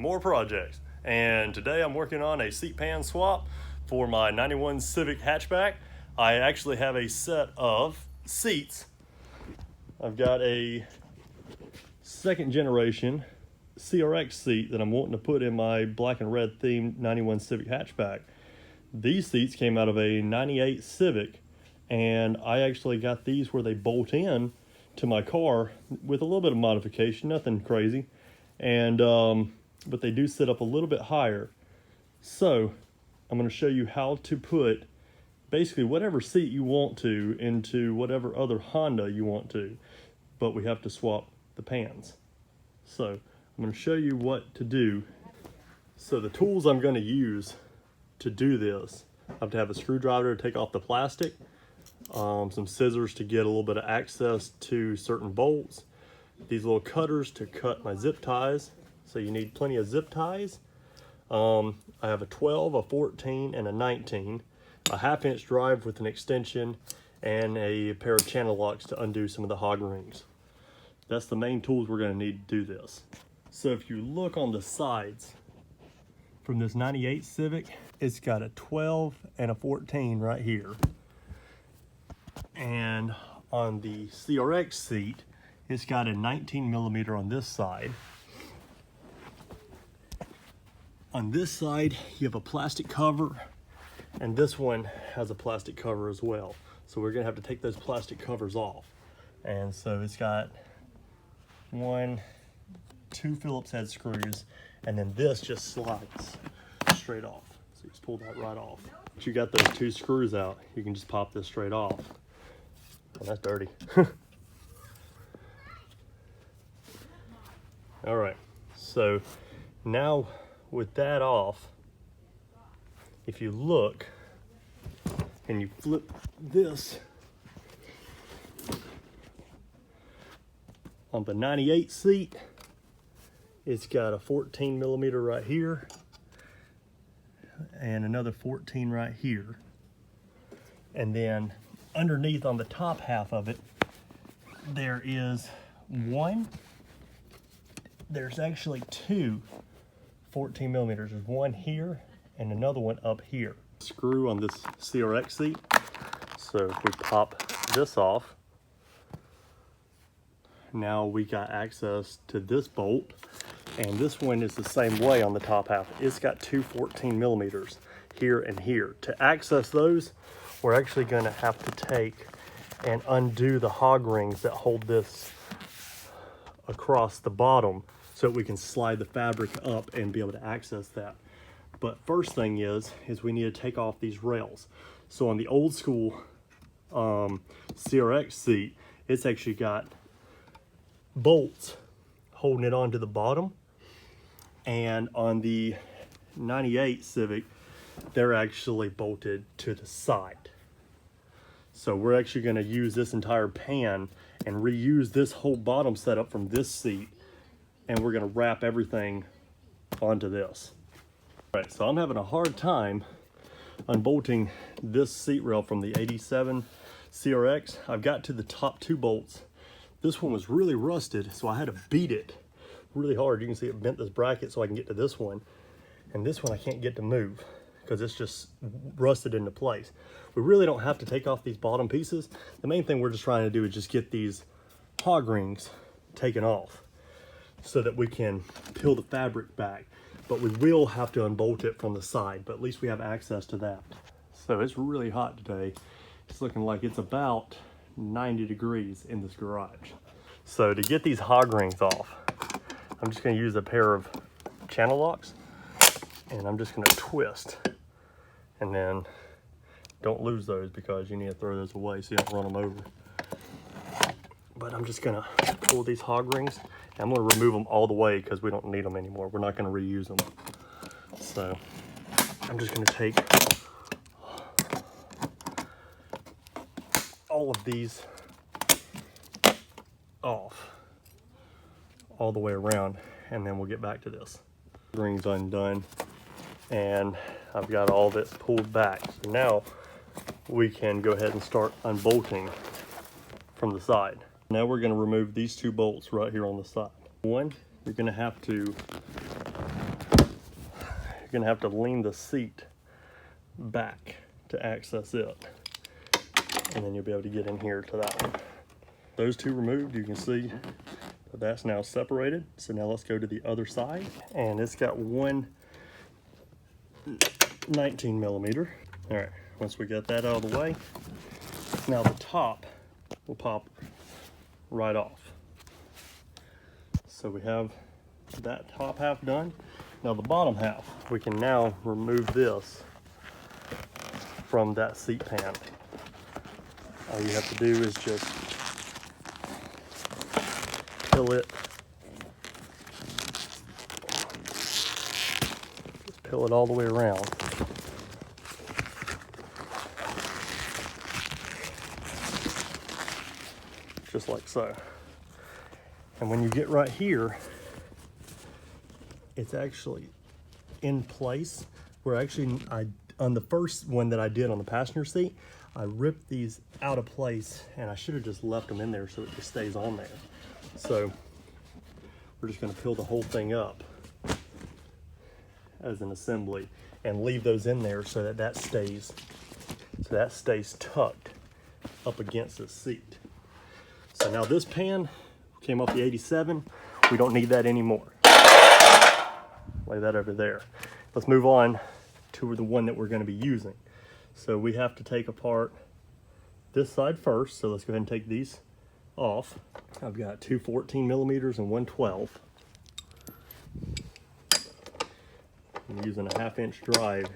more projects. And today I'm working on a seat pan swap for my 91 Civic hatchback. I actually have a set of seats. I've got a second generation CRX seat that I'm wanting to put in my black and red themed 91 Civic hatchback. These seats came out of a 98 Civic, and I actually got these where they bolt in to my car with a little bit of modification, nothing crazy. And but they do sit up a little bit higher. So I'm going to show you how to put basically whatever seat you want to into whatever other Honda you want to, but we have to swap the pans. So I'm going to show you what to do. So the tools I'm going to use to do this, I have to have a screwdriver to take off the plastic, some scissors to get a little bit of access to certain bolts, these little cutters to cut my zip ties, so you need plenty of zip ties. I have a 12, a 14, and a 19, a 1/2 inch drive with an extension, and a pair of channel locks to undo some of the hog rings. That's the main tools we're going to need to do this. So if you look on the sides from this 98 Civic, it's got a 12 and a 14 right here. And on the CRX seat, it's got a 19 millimeter on this side. On this side, you have a plastic cover, and this one has a plastic cover as well. So we're gonna have to take those plastic covers off. And so it's got 2 Phillips head screws, and then this just slides straight off. So you just pull that right off. Once you got those 2 screws out, you can just pop this straight off. Oh, that's dirty. All right, so now with that off, if you look and you flip this on the 98 seat, it's got a 14 millimeter right here and another 14 right here. And then underneath on the top half of it, there is there's actually 2 14 millimeters. There's one here and another one up here. Screw on this CRX seat. So if we pop this off, now we got access to this bolt, and this one is the same way on the top half. It's got 2 14 millimeters here and here. To access those, we're actually going to have to take and undo the hog rings that hold this across the bottom so that we can slide the fabric up and be able to access that. But first thing is we need to take off these rails. So on the old school CRX seat, it's actually got bolts holding it onto the bottom, and on the 98 Civic, they're actually bolted to the side. So we're actually going to use this entire pan and reuse this whole bottom setup from this seat, and we're going to wrap everything onto this. All right, so I'm having a hard time unbolting this seat rail from the 87 CRX. I've got to the top 2 bolts. This one was really rusted, so I had to beat it really hard. You can see it bent this bracket so I can get to this one, and this one I can't get to move because it's just rusted into place. We really don't have to take off these bottom pieces. The main thing we're just trying to do is just get these hog rings taken off so that we can peel the fabric back. But we will have to unbolt it from the side, but at least we have access to that. So it's really hot today. It's looking like it's about 90 degrees in this garage. So to get these hog rings off, I'm just going to use a pair of channel locks, and I'm just going to twist, and then don't lose those because you need to throw those away so you don't run them over. But I'm just going to pull these hog rings, and I'm going to remove them all the way because we don't need them anymore. We're not going to reuse them. So I'm just going to take all of these off all the way around, and then we'll get back to this. Rings undone, and I've got all this pulled back. So now we can go ahead and start unbolting from the side. Now we're going to remove these 2 bolts right here on the side. One, you're going to have to you're gonna have to lean the seat back to access it. And then you'll be able to get in here to that one. Those two removed, you can see that that's now separated. So now let's go to the other side. And it's got one 19 millimeter. All right, once we get that out of the way, now the top will pop right off. So we have that top half done. Now the bottom half, we can now remove this from that seat pan. All you have to do is just peel it. Just peel it all the way around. Just like so. And when you get right here, it's actually in place. Where actually, on the first one that I did on the passenger seat, I ripped these out of place, and I should have just left them in there so it just stays on there. So we're just gonna peel the whole thing up as an assembly and leave those in there so that that stays tucked up against the seat. So now this pan came off the 87. We don't need that anymore. Lay that over there. Let's move on to the one that we're going to be using. So we have to take apart this side first. So let's go ahead and take these off. I've got two 14 millimeters and one 12. I'm using a 1/2 inch drive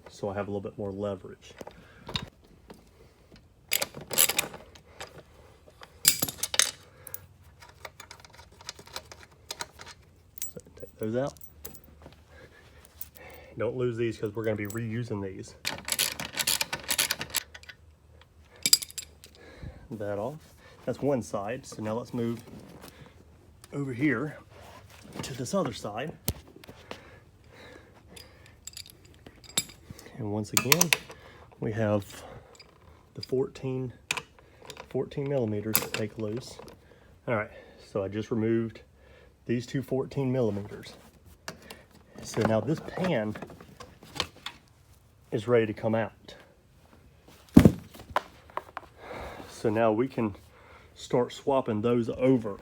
so I have a little bit more leverage. So take those out. Don't lose these because we're going to be reusing these. That off. That's one side. So now let's move over here to this other side. And once again, we have the 14 millimeters to take loose. All right, so I just removed these two 14 millimeters. So now this pan is ready to come out. So now we can start swapping those over.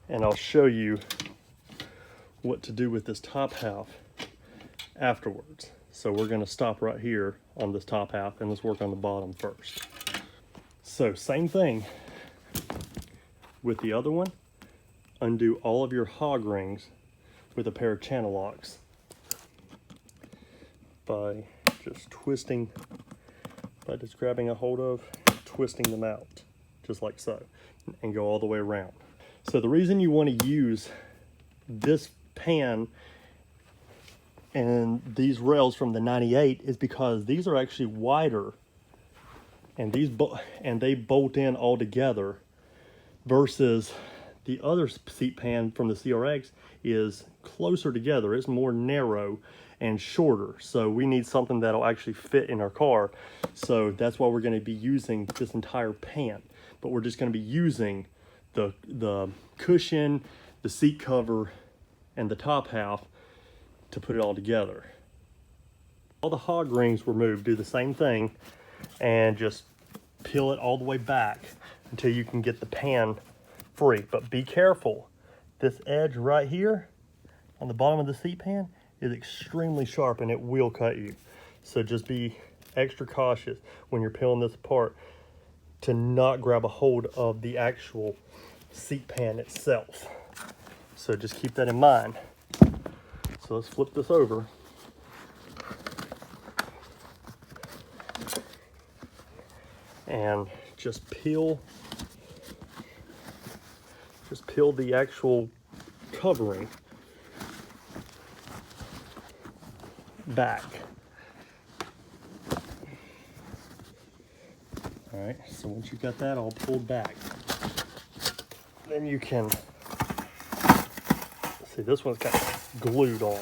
And I'll show you what to do with this top half afterwards. So we're gonna stop right here on this top half and let's work on the bottom first. So same thing with the other one. Undo all of your hog rings with a pair of channel locks by just twisting, by just grabbing a hold of, twisting them out, just like so, and go all the way around. So the reason you want to use this pan and these rails from the 98 is because these are actually wider and they bolt in all together, versus the other seat pan from the CRX is closer together. It's more narrow and shorter. So we need something that'll actually fit in our car. So that's why we're going to be using this entire pan. But we're just going to be using the cushion, the seat cover, and the top half to put it all together. All the hog rings removed, do the same thing and just peel it all the way back until you can get the pan free. But be careful, this edge right here on the bottom of the seat pan is extremely sharp and it will cut you. So just be extra cautious when you're peeling this apart to not grab a hold of the actual seat pan itself. So just keep that in mind. So let's flip this over. And just peel the actual covering back. All right, so once you've got that all pulled back, then you can see this one's got glued on.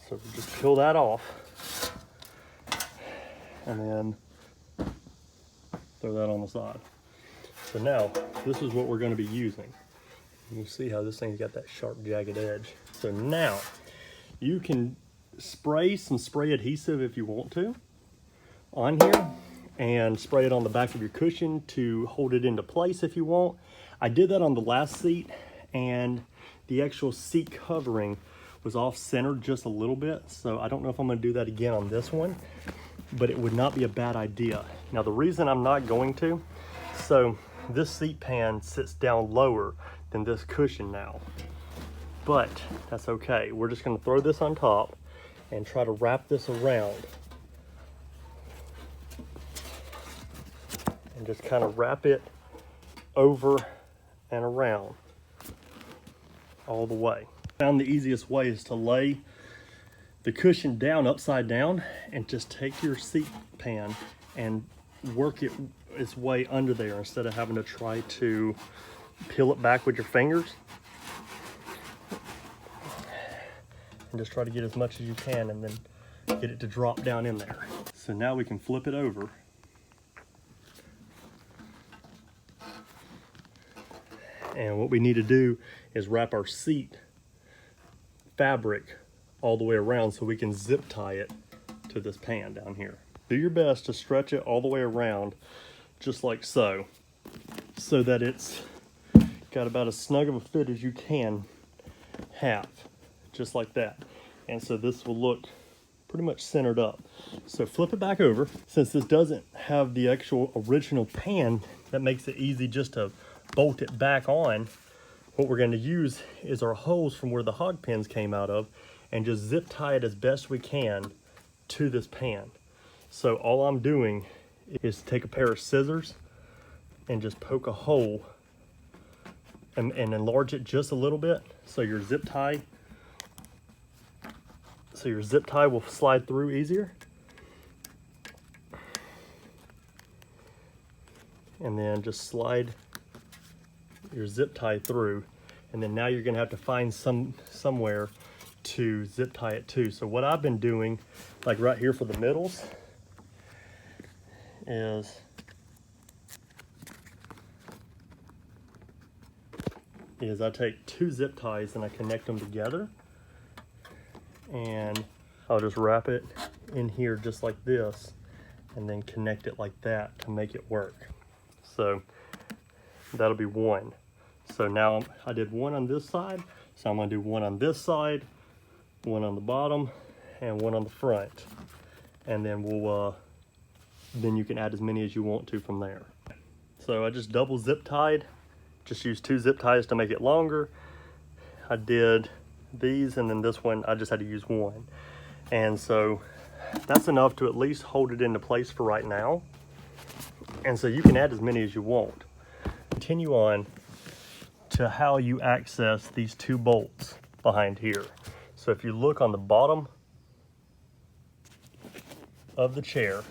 So just peel that off and then throw that on the side. So now this is what we're going to be using. You can see how this thing's got that sharp, jagged edge. So now You can spray some spray adhesive if you want to on here and spray it on the back of your cushion to hold it into place if you want. I did that on the last seat, and the actual seat covering was off centered just a little bit, so I don't know if I'm going to do that again on this one, but it would not be a bad idea. Now the reason I'm not going to, so this seat pan sits down lower than this cushion now, but that's okay. We're just going to throw this on top and try to wrap this around and just kind of wrap it over and around all the way. Found the easiest way is to lay the cushion down upside down and just take your seat pan and work its way under there instead of having to try to peel it back with your fingers. And just try to get as much as you can and then get it to drop down in there. So now we can flip it over. And what we need to do is wrap our seat fabric all the way around so we can zip tie it to this pan down here. Do your best to stretch it all the way around, just like so, so that it's got about as snug of a fit as you can have, just like that. And so this will look pretty much centered up. So flip it back over. Since this doesn't have the actual original pan, that makes it easy just to bolt it back on. What we're going to use is our holes from where the hog pins came out of and just zip tie it as best we can to this pan. So all I'm doing is take a pair of scissors and just poke a hole and enlarge it just a little bit so your zip tie will slide through easier. And then just slide your zip tie through, and then now you're going to have to find somewhere to zip tie it to. So what I've been doing, like right here for the middles, is I take two zip ties and I connect them together, and I'll just wrap it in here just like this and then connect it like that to make it work. So that'll be one. So now I did one on this side, so I'm going to do one on this side, one on the bottom, and one on the front. And then then you can add as many as you want to from there. So I just double zip tied, just used two zip ties to make it longer. I did these, and then this one I just had to use one. And so that's enough to at least hold it into place for right now. And so you can add as many as you want. Continue on to how you access these two bolts behind here. So if you look on the bottom of the chair,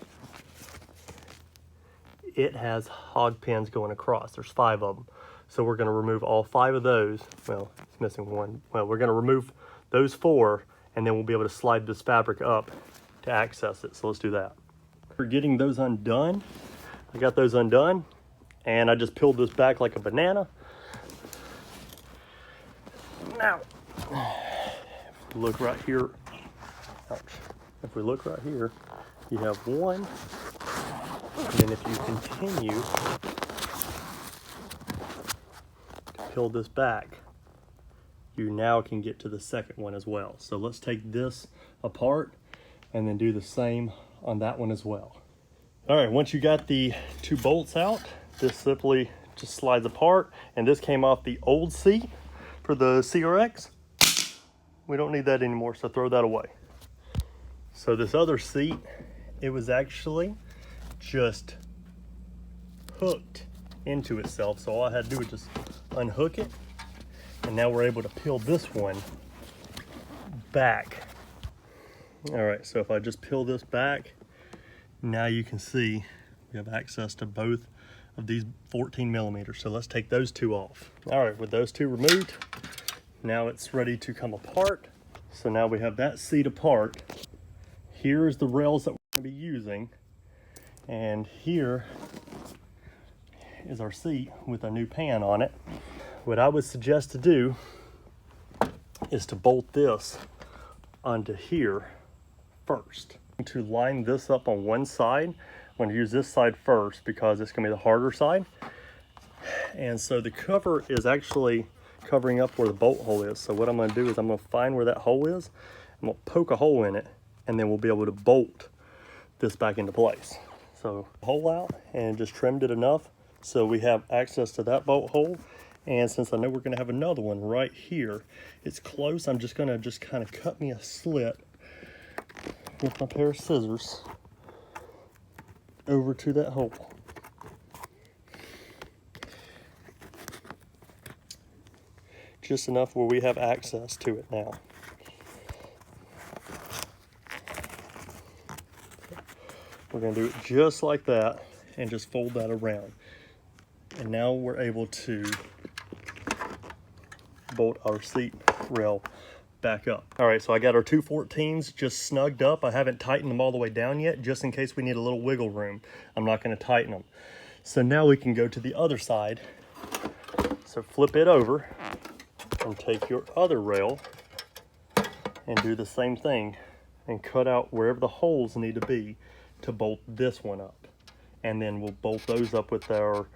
it has hog pins going across. There's 5 of them. So we're going to remove all 5 of those. Well, it's missing one. Well, we're going to remove those 4, and then we'll be able to slide this fabric up to access it. So let's do that. For getting those undone, I got those undone, and I just peeled this back like a banana. Now, if we look right here, ouch. If we look right here, you have one, and then if you continue to peel this back, you now can get to the second one as well. So let's take this apart and then do the same on that one as well. All right, once you got the 2 bolts out, this simply just slides apart, and this came off the old seat for the CRX. We don't need that anymore, so throw that away. So this other seat, it was actually just hooked into itself, so all I had to do was just unhook it, and now we're able to peel this one back. All right, so if I just peel this back, now you can see we have access to both of these 14 millimeters. So let's take those 2 off. All right, with those 2 removed, now it's ready to come apart. So now we have that seat apart. Here's the rails that we're going to be using, and here is our seat with a new pan on it. What I would suggest to do is to bolt this onto here first. To line this up on one side, I'm going to use this side first because it's going to be the harder side. And so the cover is actually covering up where the bolt hole is. So what I'm going to do is I'm going to find where that hole is. I'm going to poke a hole in it, and then we'll be able to bolt this back into place. So hole out and just trimmed it enough so we have access to that bolt hole. And since I know we're going to have another one right here, it's close. I'm just going to kind of cut me a slit with my pair of scissors over to that hole. Just enough where we have access to it now. We're going to do it just like that and just fold that around. And now we're able to bolt our seat rail back up. All right, so I got our 214s just snugged up. I haven't tightened them all the way down yet, just in case we need a little wiggle room. I'm not going to tighten them. So now we can go to the other side. So flip it over and take your other rail and do the same thing and cut out wherever the holes need to be to bolt this one up. And then we'll bolt those up with our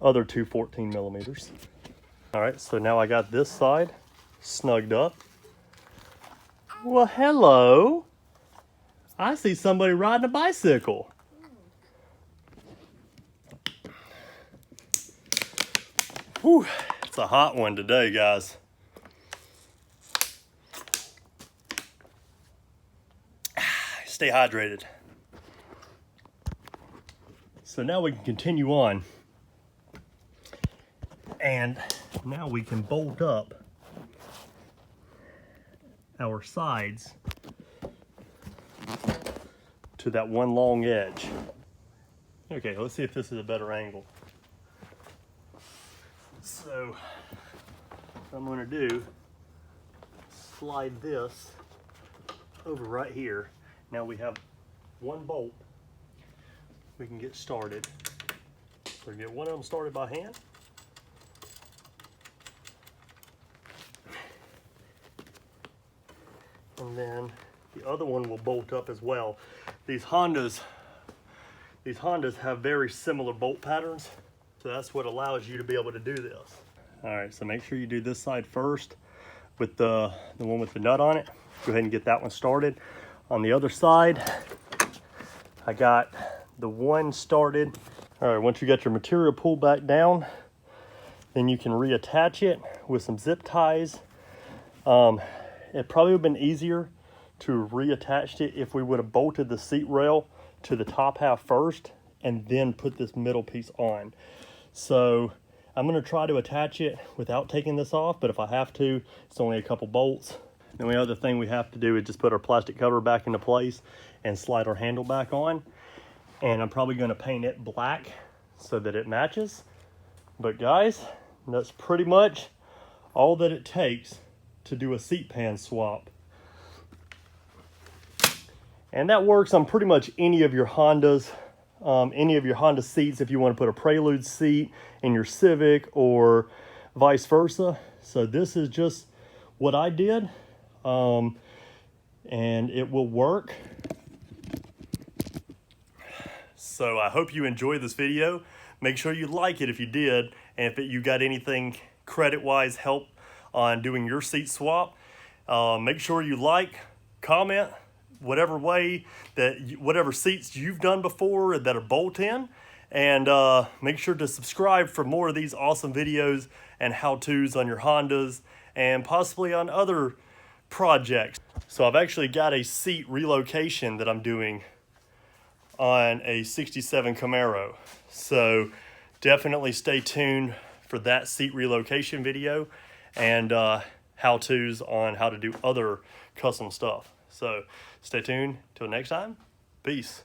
other 2 14 millimeters. All right, so now I got this side snugged up. Well, hello. I see somebody riding a bicycle. Whew, it's a hot one today, guys. Stay hydrated. So now we can continue on. And now we can bolt up our sides to that one long edge. Okay, let's see if this is a better angle. So what I'm going to do, slide this over right here. Now we have one bolt. We can get started. So get one of them started by hand. And then the other one will bolt up as well. These Hondas have very similar bolt patterns, so that's what allows you to be able to do this. All right, so make sure you do this side first with the one with the nut on it. Go ahead and get that one started. On the other side, I got the one started. All right, once you got your material pulled back down, then you can reattach it with some zip ties. It probably would have been easier to reattach it if we would have bolted the seat rail to the top half first and then put this middle piece on. So I'm going to try to attach it without taking this off, but if I have to, it's only a couple bolts. The only other thing we have to do is just put our plastic cover back into place and slide our handle back on. And I'm probably going to paint it black so that it matches. But guys, that's pretty much all that it takes to do a seat pan swap. And that works on pretty much any of your Hondas, any of your Honda seats if you want to put a Prelude seat in your Civic or vice versa. So this is just what I did, and it will work. So I hope you enjoyed this video. Make sure you like it if you did, and if you got anything credit-wise help on doing your seat swap, make sure you like, comment, whatever way whatever seats you've done before that are bolt-in, and make sure to subscribe for more of these awesome videos and how-tos on your Hondas and possibly on other projects. So I've actually got a seat relocation that I'm doing on a 67 Camaro. So definitely stay tuned for that seat relocation video and how-tos on how to do other custom stuff. So stay tuned till next time. Peace.